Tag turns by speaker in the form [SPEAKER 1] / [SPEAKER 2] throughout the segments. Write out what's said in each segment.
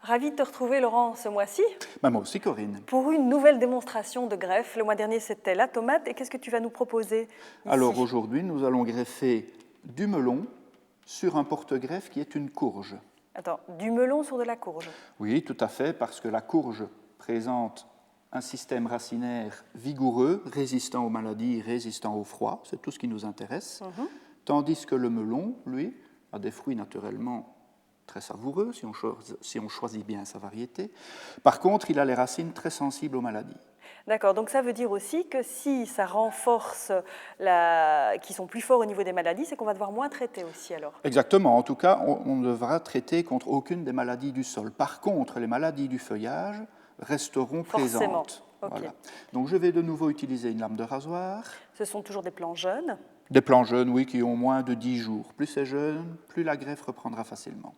[SPEAKER 1] Ravi de te retrouver, Laurent, ce mois-ci.
[SPEAKER 2] Moi aussi, Corinne.
[SPEAKER 1] Pour une nouvelle démonstration de greffe. Le mois dernier, c'était la tomate. Et qu'est-ce que tu vas nous proposer ici?
[SPEAKER 2] Alors aujourd'hui, nous allons greffer du melon sur un porte-greffe qui est une courge.
[SPEAKER 1] Attends, du melon sur de la courge?
[SPEAKER 2] Oui, tout à fait, parce que la courge présente un système racinaire vigoureux, résistant aux maladies, résistant au froid. C'est tout ce qui nous intéresse. Tandis que le melon, lui, a des fruits naturellement très savoureux, si on choisit bien sa variété. Par contre, il a les racines très sensibles aux maladies.
[SPEAKER 1] D'accord, donc ça veut dire aussi que si ça renforce, qu'ils sont plus forts au niveau des maladies, c'est qu'on va devoir moins traiter aussi alors?
[SPEAKER 2] Exactement, en tout cas, on ne devra traiter contre aucune des maladies du sol. Par contre, les maladies du feuillage resteront présentes.
[SPEAKER 1] Okay.
[SPEAKER 2] Voilà. Donc je vais de nouveau utiliser une lame de rasoir.
[SPEAKER 1] Ce sont toujours des plants jeunes?
[SPEAKER 2] Des plants jeunes, oui, qui ont moins de 10 jours. Plus c'est jeune, plus la greffe reprendra facilement.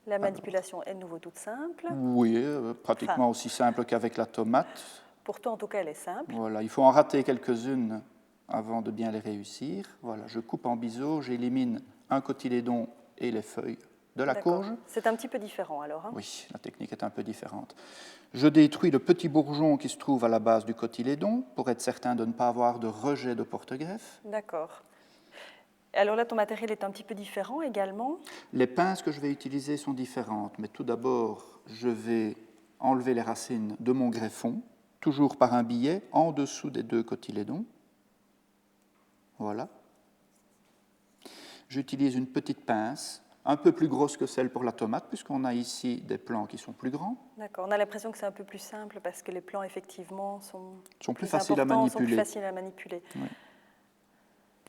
[SPEAKER 1] La manipulation est de nouveau toute simple?
[SPEAKER 2] Oui, pratiquement aussi simple qu'avec la tomate.
[SPEAKER 1] Pour toi, en tout cas, elle est simple.
[SPEAKER 2] Voilà, il faut en rater quelques-unes avant de bien les réussir. Voilà, je coupe en biseau, j'élimine un cotylédon et les feuilles de la courge.
[SPEAKER 1] C'est un petit peu différent alors, hein?
[SPEAKER 2] Oui, la technique est un peu différente. Je détruis le petit bourgeon qui se trouve à la base du cotylédon pour être certain de ne pas avoir de rejet de porte-greffe.
[SPEAKER 1] D'accord. Alors là, ton matériel est un petit peu différent également?
[SPEAKER 2] Les pinces que je vais utiliser sont différentes, mais tout d'abord, je vais enlever les racines de mon greffon, toujours par un billet, en dessous des deux cotylédons. Voilà. J'utilise une petite pince, un peu plus grosse que celle pour la tomate, puisqu'on a ici des plants qui sont plus grands.
[SPEAKER 1] D'accord, on a l'impression que c'est un peu plus simple parce que les plants, effectivement, sont
[SPEAKER 2] plus faciles à manipuler.
[SPEAKER 1] Sont plus faciles à manipuler.
[SPEAKER 2] Oui.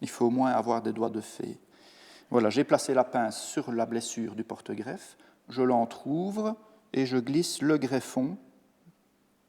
[SPEAKER 2] Il faut au moins avoir des doigts de fée. Voilà, j'ai placé la pince sur la blessure du porte-greffe, je l'entrouvre et je glisse le greffon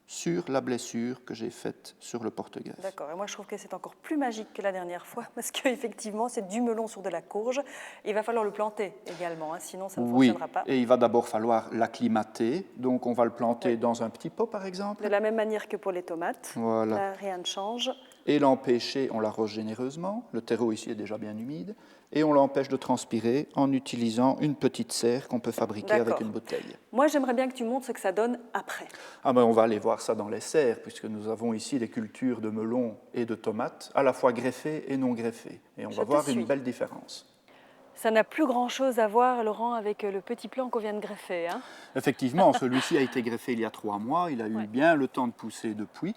[SPEAKER 2] sur la blessure que j'ai faite sur le porte-greffe.
[SPEAKER 1] D'accord, et moi je trouve que c'est encore plus magique que la dernière fois, parce qu'effectivement c'est du melon sur de la courge. Il va falloir le planter également, hein, sinon ça ne fonctionnera pas.
[SPEAKER 2] Et il va d'abord falloir l'acclimater, donc on va le planter dans un petit pot par exemple.
[SPEAKER 1] De la même manière que pour les tomates,
[SPEAKER 2] voilà.
[SPEAKER 1] Là rien ne change.
[SPEAKER 2] Et l'empêcher, on l'arrose généreusement, le terreau ici est déjà bien humide, et on l'empêche de transpirer en utilisant une petite serre qu'on peut fabriquer avec une bouteille.
[SPEAKER 1] Moi, j'aimerais bien que tu montres ce que ça donne après.
[SPEAKER 2] On va aller voir ça dans les serres, puisque nous avons ici des cultures de melons et de tomates, à la fois greffées et non greffées. Et on va voir une belle différence.
[SPEAKER 1] Ça n'a plus grand-chose à voir, Laurent, avec le petit plant qu'on vient de greffer. Hein?
[SPEAKER 2] Effectivement, celui-ci a été greffé il y a 3 mois, il a eu bien le temps de pousser depuis.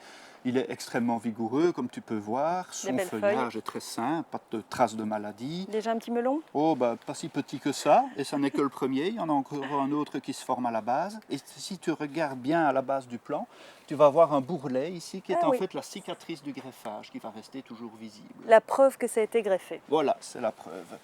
[SPEAKER 2] Il est extrêmement vigoureux, comme tu peux voir. Son feuillage est très sain, pas de traces de maladie.
[SPEAKER 1] Déjà un petit melon?
[SPEAKER 2] Pas si petit que ça, et ça n'est que le premier. Il y en a encore un autre qui se forme à la base. Et si tu regardes bien à la base du plant, tu vas voir un bourrelet ici qui est en fait la cicatrice du greffage qui va rester toujours visible.
[SPEAKER 1] La preuve que ça a été greffé.
[SPEAKER 2] Voilà, c'est la preuve.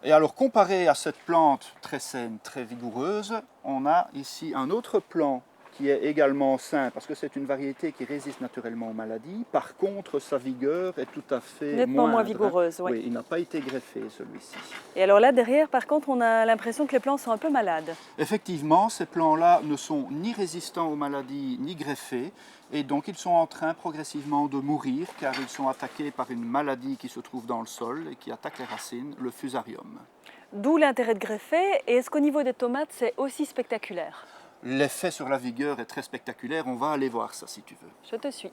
[SPEAKER 2] Et alors, comparé à cette plante très saine, très vigoureuse, on a ici un autre plant qui est également sain, parce que c'est une variété qui résiste naturellement aux maladies. Par contre, sa vigueur est tout à fait
[SPEAKER 1] nettement moins vigoureuse.
[SPEAKER 2] Oui, il n'a pas été greffé, celui-ci.
[SPEAKER 1] Et alors là, derrière, par contre, on a l'impression que les plants sont un peu malades.
[SPEAKER 2] Effectivement, ces plants-là ne sont ni résistants aux maladies, ni greffés, et donc ils sont en train progressivement de mourir, car ils sont attaqués par une maladie qui se trouve dans le sol et qui attaque les racines, le fusarium.
[SPEAKER 1] D'où l'intérêt de greffer. Et est-ce qu'au niveau des tomates, c'est aussi spectaculaire?
[SPEAKER 2] L'effet sur la vigueur est très spectaculaire, on va aller voir ça si tu veux.
[SPEAKER 1] Je te suis.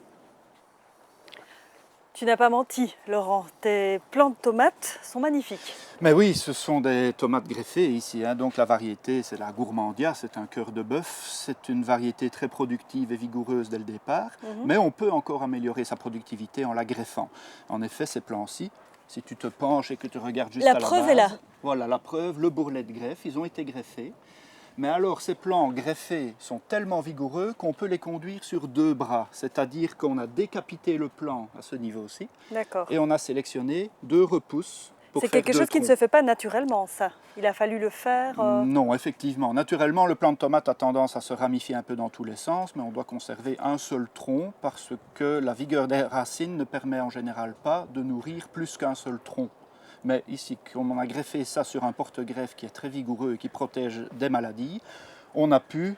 [SPEAKER 1] Tu n'as pas menti, Laurent, tes plants de tomates sont magnifiques.
[SPEAKER 2] Mais oui, ce sont des tomates greffées ici, hein. Donc la variété c'est la Gourmandia, c'est un cœur de bœuf, c'est une variété très productive et vigoureuse dès le départ, mais on peut encore améliorer sa productivité en la greffant. En effet, ces plants-ci, si tu te penches et que tu regardes juste à la base,
[SPEAKER 1] la preuve est là.
[SPEAKER 2] Voilà la preuve, le bourrelet de greffe, ils ont été greffés. Mais alors, ces plants greffés sont tellement vigoureux qu'on peut les conduire sur 2 bras. C'est-à-dire qu'on a décapité le plant à ce niveau-ci.
[SPEAKER 1] D'accord.
[SPEAKER 2] Et on a sélectionné 2 repousses pour faire 2 troncs.
[SPEAKER 1] C'est quelque chose qui ne se fait pas naturellement, ça. Il a fallu le faire...
[SPEAKER 2] Non, effectivement. Naturellement, le plant de tomate a tendance à se ramifier un peu dans tous les sens, mais on doit conserver un seul tronc parce que la vigueur des racines ne permet en général pas de nourrir plus qu'un seul tronc. Mais ici, comme on a greffé ça sur un porte-greffe qui est très vigoureux et qui protège des maladies, on a pu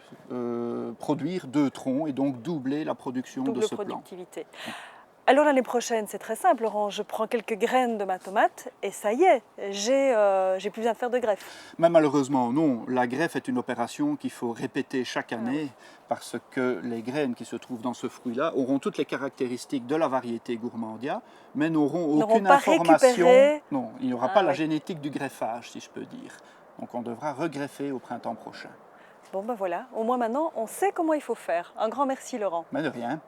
[SPEAKER 2] produire 2 troncs et donc doubler la production de ce plant.
[SPEAKER 1] Alors l'année prochaine, c'est très simple, Laurent. Je prends quelques graines de ma tomate et ça y est, j'ai plus besoin de faire de greffe.
[SPEAKER 2] Mais malheureusement, non. La greffe est une opération qu'il faut répéter chaque année parce que les graines qui se trouvent dans ce fruit-là auront toutes les caractéristiques de la variété Gourmandia, mais n'auront aucune
[SPEAKER 1] pas
[SPEAKER 2] information.
[SPEAKER 1] récupéré.
[SPEAKER 2] Non, il n'y aura pas la génétique du greffage, si je peux dire. Donc on devra regreffer au printemps prochain.
[SPEAKER 1] Bon ben voilà, au moins maintenant, on sait comment il faut faire. Un grand merci, Laurent.
[SPEAKER 2] Mais de rien.